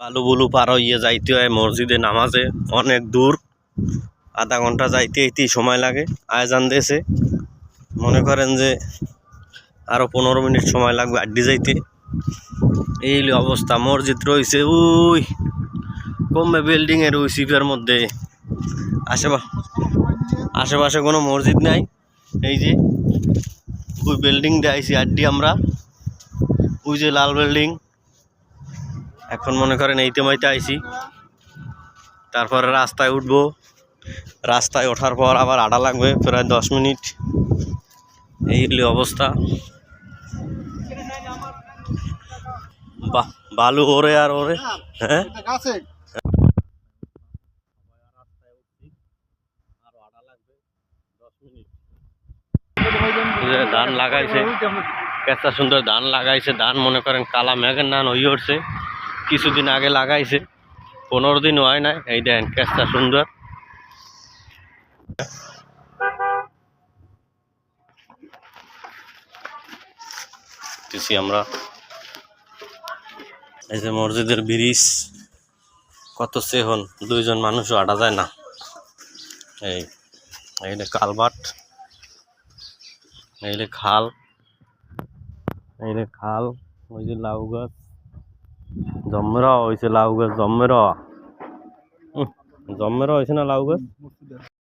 বালু বুলু পার হইয়ে যাইতে হয় মসজিদে নামাজে, অনেক দূর, আধা ঘন্টা যাইতে এইতেই সময় লাগে। আয়োজন দিয়েছে, মনে করেন যে আরো 15 মিনিট সময় লাগবে আড্ডি যাইতে। এই অবস্থা, মসজিদ রয়েছে ওই কমবে বিল্ডিং এর ওই সিপের মধ্যে, আশেপাশে কোনো মসজিদ নাই। এই যে ওই বিল্ডিং দিয়ে আইসি আড্ডি আমরা, ওই যে লাল বিল্ডিং। এখন মনে করেন এই তেমাইতে আইসি, তারপরে রাস্তায় উঠবো। রাস্তায় ওঠার পর আবার আডা লাগবে প্রায় 10 মিনিট। এই অবস্থা। বালু ওরে আর ওরে। হ্যাঁ, ধান লাগাইছে, কেঁচা সুন্দর ধান লাগাইছে। ধান মনে করেন কালা মেঘের ধান হয়ে উঠছে, কিছুদিন আগে লাগাইছে, 15 দিন হয় না। এই দেন কেঁচা সুন্দর। আমরা এই যে মসজিদের ব্রিজ, কত সেহন, 2 জন মানুষও আটা যায় না। এই কালভার্ট, এই খাল, এই খাল। ওই যে লাউ গাছ জম্মেরা হয়েছে, লাউ গাছ জম্মেরা হয়েছে না লাউ গাছ।